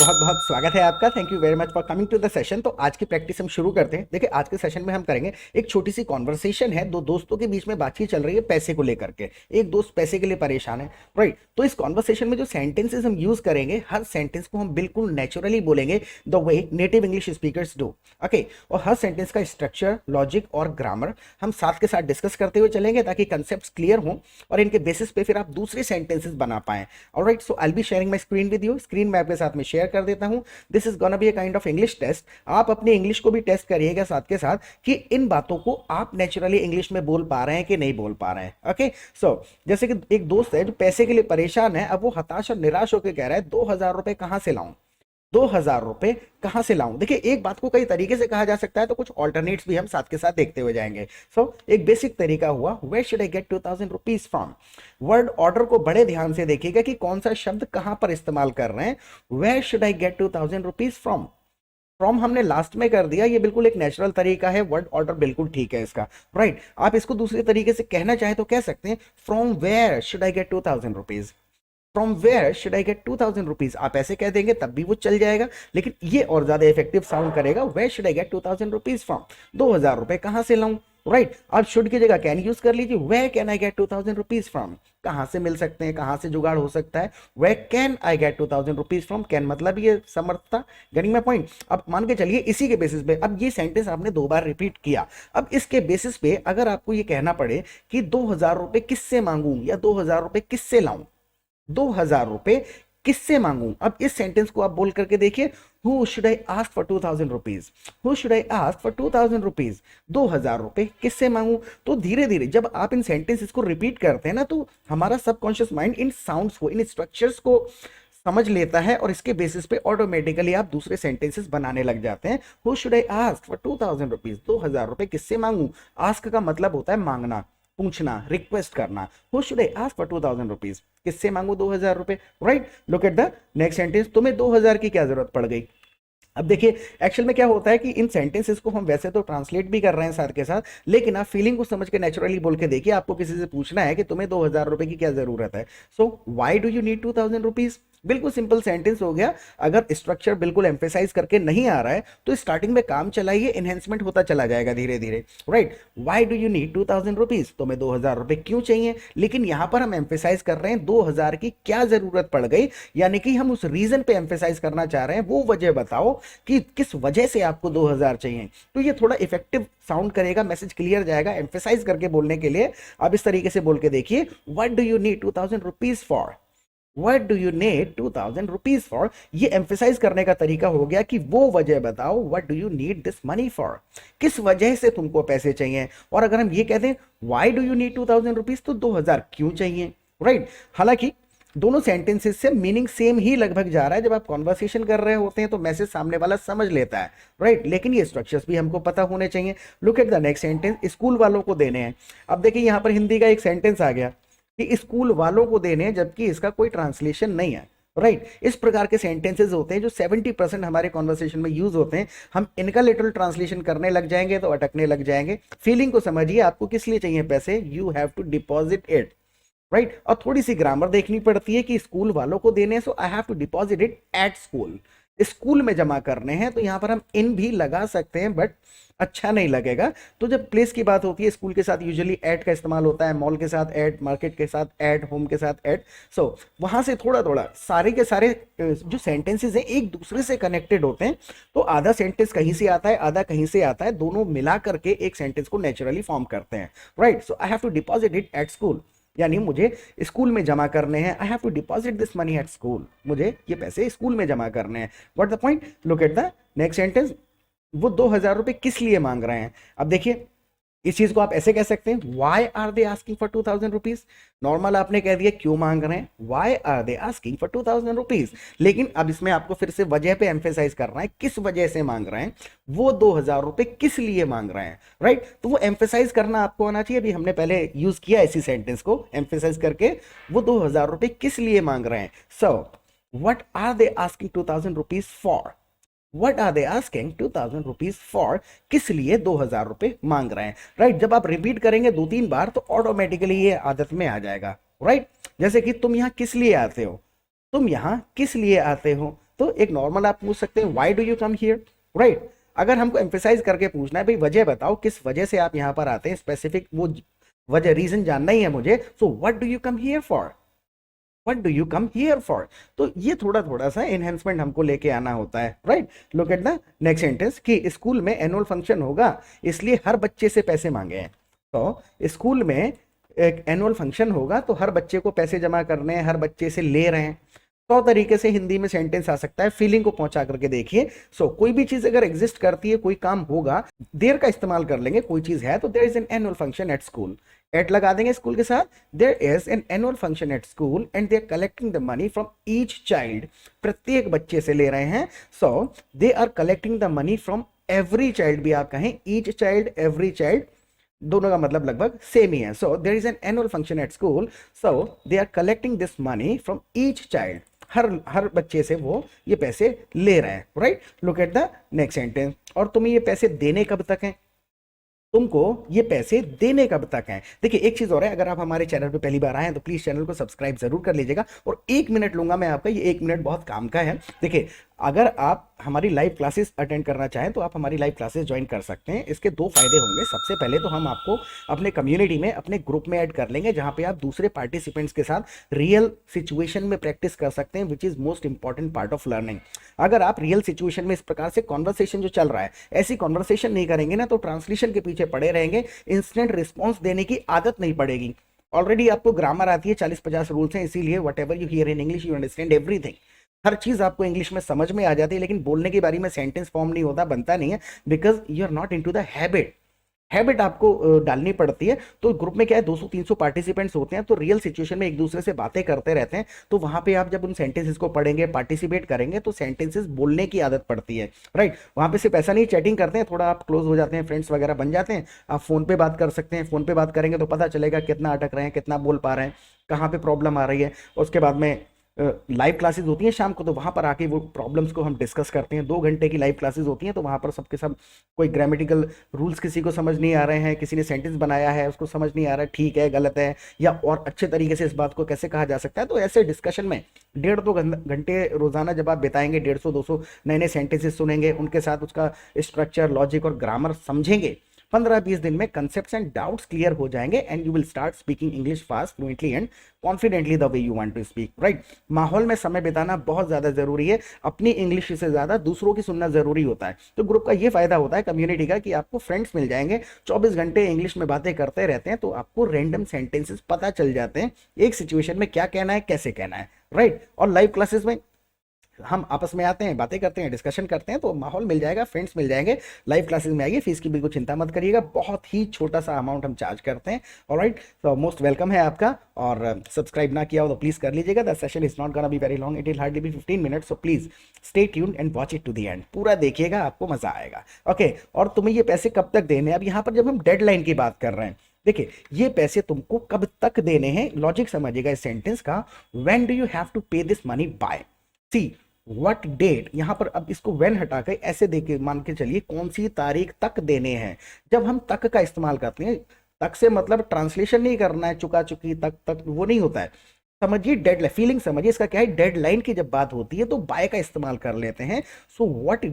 बहुत बहुत स्वागत है आपका। Thank you very much for coming to the session. तो आज की प्रैक्टिस हम शुरू करते हैं। देखिए, आज के सेशन में हम करेंगे एक छोटी सी कॉन्वर्सेशन है, दो दोस्तों के बीच में बातचीत चल रही है पैसे को लेकर के। एक दोस्त पैसे के लिए परेशान है, राइट। तो इस कॉन्वर्सेशन में जो सेंटेंसेस हम यूज करेंगे, हर सेंटेंस को हम बिल्कुल नेचुरली बोलेंगे, the way native English speakers do. Okay, और हर सेंटेंस का स्ट्रक्चर, लॉजिक और ग्रामर हम साथ के साथ डिस्कस करते हुए चलेंगे ताकि कंसेप्ट क्लियर हों और इनके बेसिस पे फिर आप दूसरे सेंटेंसेस बना पाएं। Alright, so I will be sharing my screen with you. Screen में आपके साथ में शेयर कर देता हूं। This is gonna be a kind of English test. आप अपनी इंग्लिश को भी टेस्ट करिएगा साथ के साथ कि इन बातों को आप नेचुरली इंग्लिश में बोल पा रहे हैं कि नहीं बोल पा रहे हैं। ओके, सो जैसे कि एक दोस्त है जो पैसे के लिए परेशान है। अब वो हताश और निराश होकर कह रहा है 2,000 रुपए कहां से लाऊं, 2,000 रुपए कहां से लाऊं। देखिए, एक बात को कई तरीके से कहा जा सकता है, तो कुछ ऑल्टरनेट्स भी हम साथ के साथ देखते हुए जाएंगे। सो एक बेसिक तरीका हुआ, where should I get 2,000 rupees from. Word order को बड़े ध्यान से देखिएगा कि कौन सा शब्द कहां पर इस्तेमाल कर रहे हैं। Where should I get 2,000 rupees from. From हमने लास्ट में कर दिया, ये बिल्कुल एक नेचुरल तरीका है, वर्ड ऑर्डर बिल्कुल ठीक है इसका, राइट। आप इसको दूसरे तरीके से कहना चाहें तो कह सकते हैं, from where should I get 2,000 rupees. From where should I get 2,000 rupees. आप ऐसे कह देंगे तब भी वो चल जाएगा, लेकिन ये और ज्यादा इफेक्टिव साउंड करेगा, where should I get 2,000 rupees from. 2,000 रुपए कहां से लाऊं, राइट। आप शुड की जगह कैन यूज कर लीजिए, where can I get 2,000 rupees from. कहां से मिल सकते हैं, कहां से जुगाड़ हो सकता है, where can I get 2,000 rupees from. Can मतलब ये समर्थता, गेटिंग माय पॉइंट। अब मान के चलिए इसी के बेसिस पे, अब ये सेंटेंस आपने 2 बार रिपीट किया। अब इसके बेसिस पे अगर आपको ये कहना पड़े कि 2,000 रुपए किससे मांगू या 2,000 रुपए किससे लाऊं, 2,000 रुपए किससे मांगू। अब इस सेंटेंस को आप बोल करके देखिए, who should I ask for 2,000 rupees, who should I ask for 2,000 rupees. 2,000 रुपए किससे मांगू। तो धीरे धीरे जब आप इन सेंटेंसेस को रिपीट करते हैं ना, तो हमारा सबकॉन्शियस माइंड इन साउंड्स को, इन स्ट्रक्चर्स को समझ लेता है और इसके बेसिस पे ऑटोमेटिकली आप दूसरे सेंटेंसेस बनाने लग जाते हैं। Who should I ask for 2,000 rupees, 2,000 रुपए किससे मांगू। आस्क का मतलब होता है मांगना, पूछना, रिक्वेस्ट करना। Who should I ask for 2,000 rupees, किससे मांगू 2,000 रुपए, right. Look at the next sentence, तुम्हें 2,000 की क्या जरूरत पड़ गई। अब देखिए, एक्चुअल में क्या होता है कि इन सेंटेंसेस को हम वैसे तो ट्रांसलेट भी कर रहे हैं साथ के साथ, लेकिन आप फीलिंग को समझ के नेचुरली बोल के देखिए। आपको किसी से पूछना है कि तुम्हें 2,000 रुपए की क्या जरूरत है, so why do you need 2,000 rupees. बिल्कुल सिंपल सेंटेंस हो गया। अगर स्ट्रक्चर बिल्कुल एम्फेसाइज करके नहीं आ रहा है तो स्टार्टिंग में काम चलाइए, एनहेंसमेंट होता चला जाएगा धीरे धीरे, right. Why do you need 2,000 rupees, तुम्हें 2,000 रुपए क्यों चाहिए। लेकिन यहां पर हम एम्फेसाइज कर रहे हैं 2,000 की क्या जरूरत पड़ गई, यानी कि हम उस रीजन पे एम्फेसाइज करना चाह रहे हैं, वो वजह बताओ कि किस वजह से आपको 2,000 चाहिए। तो ये थोड़ा इफेक्टिव साउंड करेगा, मैसेज क्लियर जाएगा एम्फेसाइज करके बोलने के लिए। आप इस तरीके से बोल के देखिए, what do you need 2,000 rupees for, What do you need 2,000 rupees for. ये एम्फेसाइज करने का तरीका हो गया कि वो वजह बताओ, What do you need this money for, किस वजह से तुमको पैसे चाहिए। और अगर हम ये कहते हैं Why do you need 2,000 rupees, तो 2,000 क्यों चाहिए, राइट। हालांकि दोनों सेंटेंसेस से मीनिंग सेम ही लगभग जा रहा है। जब आप कॉन्वर्सेशन कर रहे होते हैं तो मैसेज सामने वाला समझ लेता है, राइट। लेकिन ये स्ट्रक्चर्स भी हमको पता होने चाहिए। Look at the next sentence, school वालों को देने हैं। अब देखिए, यहां पर हिंदी का एक सेंटेंस आ गया कि स्कूल वालों को देने हैं, जबकि इसका कोई ट्रांसलेशन नहीं है, राइट। इस प्रकार के सेंटेंसेस होते हैं जो 70% हमारे कॉन्वर्सेशन में यूज होते हैं। हम इनका लिटरल ट्रांसलेशन करने लग जाएंगे तो अटकने लग जाएंगे। फीलिंग को समझिए, आपको किस लिए चाहिए पैसे, you have to deposit it, right. और थोड़ी सी ग्रामर देखनी पड़ती है कि स्कूल वालों को देने हैं, so I have to deposit it at school. School में जमा करने हैं, तो यहां पर हम इन भी लगा सकते हैं, बट अच्छा नहीं लगेगा। तो जब प्लेस की बात होती है, स्कूल के साथ यूजुअली एट का इस्तेमाल होता है, मॉल के साथ एट, मार्केट के साथ एट, होम के साथ एट। सो वहां से थोड़ा थोड़ा सारे के सारे जो सेंटेंसेस हैं एक दूसरे से कनेक्टेड होते हैं। तो आधा सेंटेंस कहीं से आता है, आधा कहीं से आता है, दोनों मिला करके एक सेंटेंस को नेचुरली फॉर्म करते हैं, right. So I have to deposit it at school, यानी मुझे स्कूल में जमा करने हैं। I have to deposit this money at school, मुझे ये पैसे स्कूल में जमा करने हैं। What the point. Look at the next sentence, वो 2,000 रुपए किस लिए मांग रहे हैं। अब देखिए, इस चीज को आप ऐसे कह सकते हैं, why are they asking for 2,000 rupees. Normal आपने कह दिया क्यों मांग रहे हैं, why are they asking for 2,000 rupees. लेकिन अब इसमें आपको फिर से वजह पे एम्फेसाइज करना है, किस वजह से मांग रहे हैं, वो 2,000 रुपए किस लिए मांग रहे हैं, राइट। तो वो एम्फेसाइज करना आपको आना चाहिए। अभी हमने पहले यूज किया इसी सेंटेंस को एम्फेसाइज करके, वो 2,000 रुपए किस लिए मांग रहे हैं। So what are they asking 2,000 rupees for, what are they asking 2,000 rupees for, किस लिए 2,000 रुपए मांग रहे हैं, राइट। जब आप रिपीट करेंगे 2-3 बार तो ऑटोमेटिकली ये आदत में आ जाएगा, राइट। जैसे कि तुम यहां किस लिए आते हो, तुम यहां किस लिए आते हो, तो एक नॉर्मल आप पूछ सकते हैं why do you come here, right. अगर हमको एम्फेसाइज करके पूछना है भाई वजह बताओ किस वजह से आप यहाँ पर आते हैं, स्पेसिफिक वो वजह रीजन जानना ही है मुझे, so what do you come here for, what do you come here for. तो ये थोड़ा थोड़ा सा एनहेंसमेंट हमको लेके आना होता है, right. Look at the next sentence कि स्कूल में एनुअल फंक्शन होगा इसलिए हर बच्चे से पैसे मांगे हैं। तो स्कूल में एक एनुअल फंक्शन होगा तो हर बच्चे को पैसे जमा करने हैं, हर बच्चे से ले रहे हैं। 100 तरीके से हिंदी में सेंटेंस आ सकता है, फीलिंग को पहुंचा करके देखिए। कोई भी चीज अगर एग्जिस्ट करती है, कोई काम होगा, देर का इस्तेमाल कर लेंगे, कोई चीज है तो there is an annual function at school, at लगा देंगे स्कूल के साथ, there is an annual function at school and they are collecting the money from each child, प्रत्येक बच्चे से ले रहे हैं। So they are collecting the money from every child, भी आप कहें ईच चाइल्ड एवरी चाइल्ड, दोनों का मतलब लगभग सेम ही है। So there is an annual function at school, so they are collecting this money from each child, हर बच्चे से वो ये पैसे ले रहे हैं, right. Look at the next sentence, और तुम्हें ये पैसे देने कब तक हैं, तुमको ये पैसे देने कब तक हैं। देखिए एक चीज और है, अगर आप हमारे चैनल पे पहली बार आए हैं तो प्लीज चैनल को सब्सक्राइब जरूर कर लीजिएगा, और 1 मिनट लूंगा मैं आपका, ये 1 मिनट बहुत काम का है। देखिए अगर आप हमारी लाइव क्लासेस अटेंड करना चाहें तो आप हमारी लाइव क्लासेस ज्वाइन कर सकते हैं। इसके 2 फायदे होंगे। सबसे पहले तो हम आपको अपने कम्युनिटी में, अपने ग्रुप में ऐड कर लेंगे, जहां पे आप दूसरे पार्टिसिपेंट्स के साथ रियल सिचुएशन में प्रैक्टिस कर सकते हैं, which is most important part of learning. अगर आप रियल सिचुएशन में इस प्रकार से कॉन्वर्सेशन जो चल रहा है, ऐसी कॉन्वर्सेशन नहीं करेंगे ना, तो ट्रांसलेशन के पीछे पड़े रहेंगे, इंस्टेंट रिस्पॉन्स देने की आदत नहीं पड़ेगी। ऑलरेडी आपको ग्रामर आती है, 40-50 रूल्स हैं, इसीलिए whatever you hear in English you understand everything, हर चीज आपको इंग्लिश में समझ में आ जाती है, लेकिन बोलने की बारी में सेंटेंस फॉर्म नहीं होता, बनता नहीं है, because you are not into the habit आपको डालनी पड़ती है। तो ग्रुप में क्या है, 200-300 पार्टिसिपेंट्स होते हैं, तो रियल सिचुएशन में एक दूसरे से बातें करते रहते हैं, तो वहां पे आप जब उन सेंटेंसेस को पढ़ेंगे, पार्टिसिपेट करेंगे, तो सेंटेंसेस बोलने की आदत पड़ती है, राइट। वहां पे सिर्फ ऐसा नहीं चैटिंग करते हैं, थोड़ा आप क्लोज हो जाते हैं, फ्रेंड्स वगैरह बन जाते हैं, आप फोन पे बात कर सकते हैं। फोन पे बात करेंगे तो पता चलेगा कितना अटक रहे हैं, कितना बोल पा रहे हैं, कहाँ पे प्रॉब्लम आ रही है। उसके बाद में लाइव क्लासेस होती हैं शाम को, तो वहां पर आके वो प्रॉब्लम्स को हम डिस्कस करते हैं। 2 घंटे की लाइव क्लासेस होती हैं, तो वहां पर सबके सब कोई ग्रामेटिकल रूल्स किसी को समझ नहीं आ रहे हैं, किसी ने सेंटेंस बनाया है उसको समझ नहीं आ रहा है, ठीक है गलत है, या और अच्छे तरीके से इस बात को कैसे कहा जा सकता है। तो ऐसे डिस्कशन में 1.5-2 घंटे रोजाना जब आप बिताएंगे, 150-200 नए नए सेंटेंसेस सुनेंगे, उनके साथ उसका स्ट्रक्चर, लॉजिक और ग्रामर समझेंगे, 15-20 दिन में कंसेप्ट्स एंड डाउट्स क्लियर हो जाएंगे, and you will start speaking English fast, fluently and confidently the way you want to speak, right. माहौल में समय बिताना बहुत ज्यादा जरूरी है, अपनी इंग्लिश से ज्यादा दूसरों की सुनना जरूरी होता है। तो ग्रुप का ये फायदा होता है कम्युनिटी का, कि आपको फ्रेंड्स मिल जाएंगे, 24 घंटे इंग्लिश में बातें करते रहते हैं, तो आपको रैंडम सेंटेंसेस पता चल जाते हैं, एक सिचुएशन में क्या कहना है, कैसे कहना है, राइट। और लाइव क्लासेस में हम आपस में आते हैं, बातें करते हैं, डिस्कशन करते हैं, तो माहौल मिल जाएगा, फ्रेंड्स मिल जाएंगे। लाइव क्लासेस में आइए, फीस की बिल्कुल चिंता मत करिएगा, बहुत ही छोटा सा अमाउंट हम चार्ज करते हैं, ऑलराइट। तो मोस्ट वेलकम है आपका, और सब्सक्राइब ना किया हो तो प्लीज कर लीजिएगा। The session is not gonna be very long, it will hardly be 15 minutes, so please stay tuned and watch it to the end, पूरा देखिएगा, आपको मजा आएगा, ओके। और तुम्हें ये पैसे कब तक देने हैं, अब यहाँ पर जब हम डेडलाइन की बात कर रहे हैं, देखिए ये पैसे तुमको कब तक देने हैं, लॉजिक समझिएगा इस सेंटेंस का। When do you have to pay this money by, see what date, यहां पर अब इसको व्हेन हटा के ऐसे देके मान के चलिए कौन सी तारीख तक देने हैं। जब हम तक का इस्तेमाल करते हैं, तक से मतलब ट्रांसलेशन नहीं करना है, चुका चुकी तक वो नहीं होता है, समझिए डेडलाइन, फीलिंग समझिए इसका क्या है। डेडलाइन की जब बात होती है तो बाय का इस्तेमाल कर लेते हैं। So what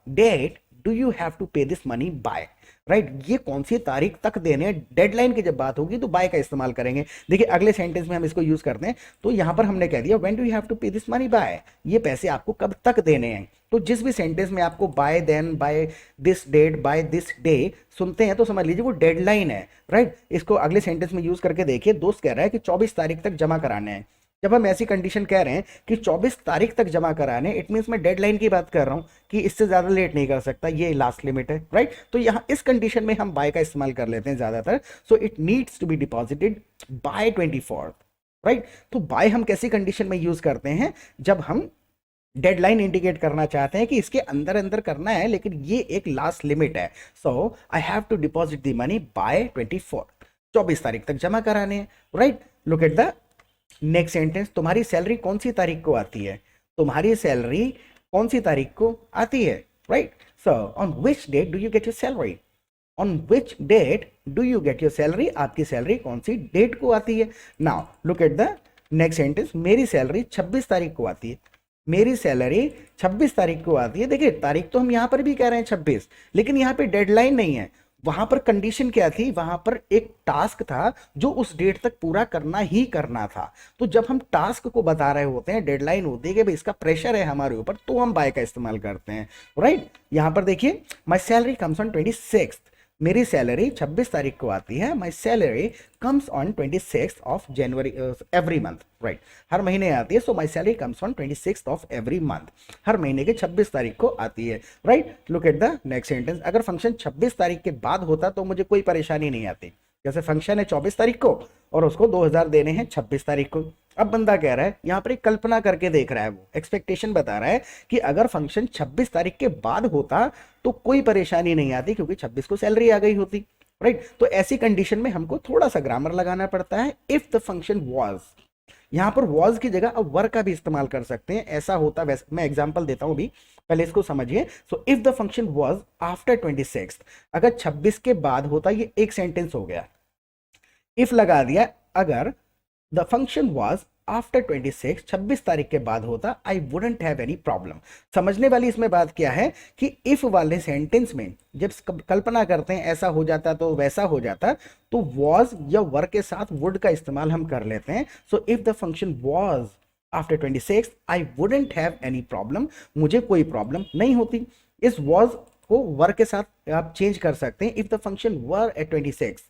date do you have to pay this money by, right. ये कौन सी तारीख तक देने, डेडलाइन की जब बात होगी तो बाय का इस्तेमाल करेंगे। देखिए अगले सेंटेंस में हम इसको यूज करते हैं, तो यहां पर हमने कह दिया when do you have to pay this money by, ये पैसे आपको कब तक देने हैं। तो जिस भी सेंटेंस में आपको by then, by this date, by this day सुनते हैं, तो समझ लीजिए वो डेडलाइन है, राइट। इसको अगले सेंटेंस में यूज करके देखिए, दोस्त कह रहा है कि 24 तारीख तक जमा कराने हैं। जब हम ऐसी कंडीशन कह रहे हैं कि 24 तारीख तक जमा कराने, इट मींस मैं डेडलाइन की बात कर रहा हूं कि इससे ज्यादा लेट नहीं कर सकता, ये लास्ट लिमिट है, राइट। तो यहां इस कंडीशन में हम बाय का इस्तेमाल कर लेते हैं ज्यादातर। So it needs to be deposited by 24th, right. तो बाय हम कैसी कंडीशन में यूज करते हैं, जब हम डेडलाइन इंडिकेट करना चाहते हैं कि इसके अंदर अंदर करना है, लेकिन ये एक लास्ट लिमिट है। So I have to deposit the money by 24th, 24 तारीख तक जमा कराने हैं, right. Look at the next sentence, तुम्हारी सैलरी कौन सी तारीख को आती है, तुम्हारी सैलरी कौन सी तारीख को आती है, right. So on which date do you get your salary, on which date do you get your salary, आपकी सैलरी कौन सी डेट को आती है। Now look at the next sentence, मेरी सैलरी 26 तारीख को आती है, मेरी सैलरी 26 तारीख को आती है। देखिए तारीख तो हम यहाँ पर भी कह रहे हैं 26, लेकिन यहाँ पे डेडलाइन नहीं है। वहां पर कंडीशन क्या थी, वहां पर एक टास्क था जो उस डेट तक पूरा करना ही करना था। तो जब हम टास्क को बता रहे होते हैं, डेडलाइन होती है कि भाई इसका प्रेशर है हमारे ऊपर, तो हम बाय का इस्तेमाल करते हैं, राइट। यहां पर देखिए माई सैलरी कम्स ऑन 26, मेरी सैलरी 26 तारीख को आती है। My salary comes on 26 of January every month, right. हर महीने आती है, so my salary comes on 26 of every month, हर महीने के 26 तारीख को आती है, right. Look at the next sentence. अगर फंक्शन 26 तारीख के बाद होता तो मुझे कोई परेशानी नहीं आती। जैसे फंक्शन है 24 तारीख को और उसको 2000 देने हैं 26 तारीख को। अब बंदा कह रहा है, यहां पर एक कल्पना करके देख रहा है, वो एक्सपेक्टेशन बता रहा है कि अगर फंक्शन 26 तारीख के बाद होता तो कोई परेशानी नहीं आती, क्योंकि 26 को सैलरी आ गई होती, राइट। तो ऐसी कंडीशन में हमको थोड़ा सा ग्रामर लगाना पड़ता है। इफ द फंक्शन वॉज, यहां पर वॉज की जगह अब वर का भी इस्तेमाल कर सकते हैं। ऐसा होता, वैसे मैं एग्जांपल देता हूं, भी पहले इसको समझिए। So if the function was after 26, अगर 26 के बाद होता, ये एक सेंटेंस हो गया। इफ लगा दिया, अगर द फंक्शन वॉज आफ्टर 26, 26 तारीख के बाद होता, I wouldn't have any problem. समझने वाली इसमें बात क्या है कि इफ वाले सेंटेंस में जब कल्पना करते हैं ऐसा हो जाता तो वैसा हो जाता, तो वॉज या वर के साथ वुड का इस्तेमाल हम कर लेते हैं। So if the function was after 26, I wouldn't have any problem, मुझे कोई प्रॉब्लम नहीं होती। इस वॉज को वर के साथ आप चेंज कर सकते हैं, if the function were at 26,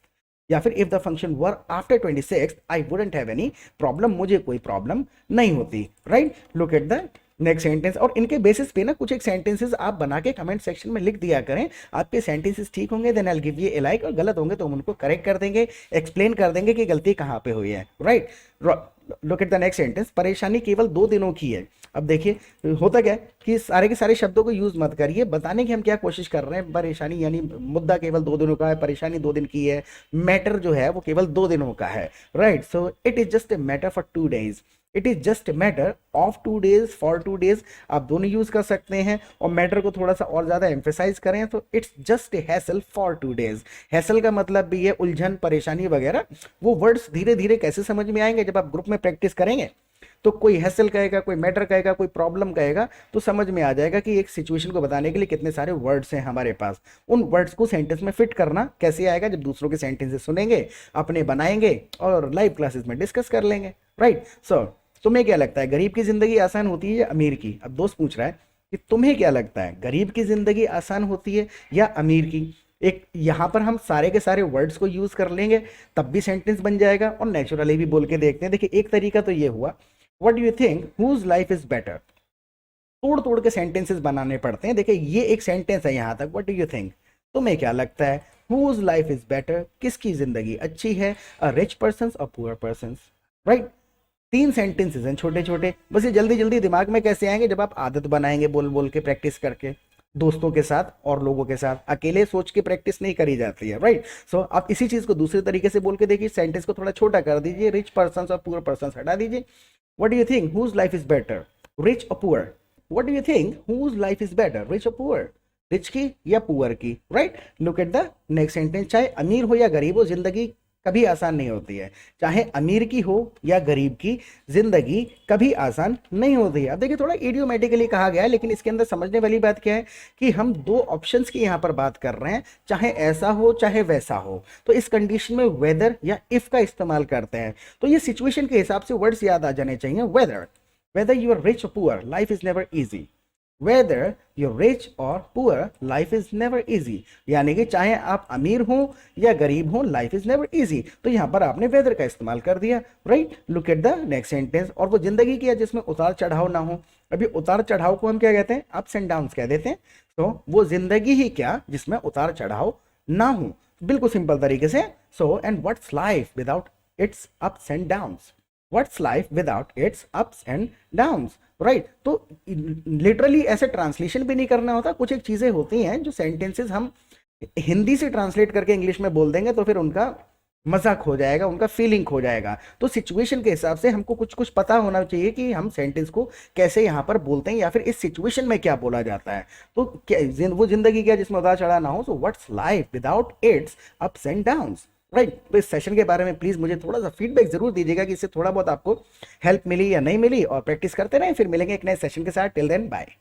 या फिर if the function were after 26, I wouldn't have any problem, मुझे कोई प्रॉब्लम नहीं होती, right. Look at the next sentence. और इनके बेसिस पे ना कुछ एक सेंटेंसेस आप बना के कमेंट सेक्शन में लिख दिया करें। आपके सेंटेंसेस ठीक होंगे then I will give you a like, और गलत होंगे तो हम उनको करेक्ट कर देंगे, एक्सप्लेन कर देंगे कि गलती कहाँ पे हुई है, right. Look at the next sentence. परेशानी केवल 2 दिनों की है। अब देखिए होता क्या है कि सारे के सारे शब्दों को यूज मत करिए, बताने की हम क्या कोशिश कर रहे हैं। परेशानी यानी मुद्दा केवल 2 दिनों का है, परेशानी 2 दिन की है, मैटर जो है वो केवल 2 दिनों का है, right. So it is just a matter for 2 days, it is just a matter of 2 days, for 2 days, आप दोनों यूज कर सकते हैं। और मैटर को थोड़ा सा और ज्यादा एम्फेसाइज करें तो it's just a hassle for 2 days। Hassle का मतलब भी है उलझन, परेशानी वगैरह। वो वर्ड्स धीरे धीरे कैसे समझ में आएंगे, जब आप ग्रुप में प्रैक्टिस करेंगे तो कोई हैसल कहेगा, कोई मैटर कहेगा, कोई प्रॉब्लम कहेगा, तो समझ में आ जाएगा कि एक सिचुएशन को बताने के लिए कितने सारे वर्ड्स हैं हमारे पास। उन वर्ड्स को सेंटेंस में फिट करना कैसे आएगा, जब दूसरों के सेंटेंसेस सुनेंगे, अपने बनाएंगे और लाइव क्लासेस में डिस्कस कर लेंगे, राइट। सो तुम्हें क्या लगता है, गरीब की जिंदगी आसान होती है या अमीर की? अब दोस्त पूछ रहा है कि तुम्हें क्या लगता है, गरीब की जिंदगी आसान होती है या अमीर की? एक यहां पर हम सारे के सारे वर्ड्स को यूज कर लेंगे, तब भी सेंटेंस बन जाएगा, और नेचुरली भी बोल के देखते हैं। देखिए एक तरीका तो ये हुआ, what do you think whose life is better? तोड़ तोड़ के सेंटेंसेस बनाने पड़ते हैं। देखिए ये एक सेंटेंस है यहां तक, व्हाट डू यू थिंक, तुम्हें क्या लगता है, हुज लाइफ इज बेटर, किसकी जिंदगी अच्छी है, अ रिच पर्सन और पुअर पर्सन, राइट। 3 सेंटेंसेस हैं छोटे छोटे, बस ये जल्दी जल्दी दिमाग में कैसे आएंगे, जब आप आदत बनाएंगे बोल बोल के, प्रैक्टिस करके, दोस्तों के साथ और लोगों के साथ। अकेले सोच के प्रैक्टिस नहीं करी जाती है, राइट। सो आप इसी चीज को दूसरे तरीके से बोल के देखिए, सेंटेंस को थोड़ा छोटा कर दीजिए, रिच पर्सन और पुअर पर्सन हटा दीजिए। What do you think whose life is better, rich और poor? What do you think whose life is better, rich और पुअर? रिच की या पुअर की, right. Look at the next sentence. चाहे अमीर हो या गरीब हो, जिंदगी कभी आसान नहीं होती है। चाहे अमीर की हो या गरीब की, जिंदगी कभी आसान नहीं होती है। अब देखिए थोड़ा इडियोमेटिकली कहा गया है, लेकिन इसके अंदर समझने वाली बात क्या है कि हम 2 ऑप्शंस की यहाँ पर बात कर रहे हैं, चाहे ऐसा हो चाहे वैसा हो। तो इस कंडीशन में वेदर या इफ का इस्तेमाल करते हैं। तो ये सिचुएशन के हिसाब से वर्ड्स याद आ जाने चाहिए। वेदर यू आर रिच और poor, life is never easy. Whether you rich और poor, life is never easy. यानी कि चाहे आप अमीर हो या गरीब हो, लाइफ इज नेवर इजी। तो यहां पर आपने वेदर का इस्तेमाल कर दिया, right. Look at the next sentence. और वो जिंदगी की है जिसमें उतार चढ़ाव ना हो। अभी उतार चढ़ाव को हम क्या कहते हैं, अप्स एंड डाउन्स कह देते हैं। तो वो जिंदगी ही क्या जिसमें उतार चढ़ाव ना हो, बिल्कुल सिंपल तरीके से। So and what's life without its ups and downs, what's life without its ups and downs, right. तो लिटरली ऐसे ट्रांसलेशन भी नहीं करना होता। कुछ एक चीजें होती हैं जो सेंटेंसेस हम हिंदी से ट्रांसलेट करके इंग्लिश में बोल देंगे तो फिर उनका मजाक हो जाएगा, उनका फीलिंग हो जाएगा। तो सिचुएशन के हिसाब से हमको कुछ कुछ पता होना चाहिए कि हम सेंटेंस को कैसे यहाँ पर बोलते हैं, या फिर इस सिचुएशन में क्या बोला जाता है। तो क्या वो जिंदगी क्या जिसमें उतार चढ़ाव ना हो, so what's life without its ups and downs, right. तो इस सेशन के बारे में प्लीज मुझे थोड़ा सा फीडबैक जरूर दीजिएगा कि इससे थोड़ा बहुत आपको हेल्प मिली या नहीं मिली, और प्रैक्टिस करते रहें। फिर मिलेंगे एक नए सेशन के साथ। Till then bye.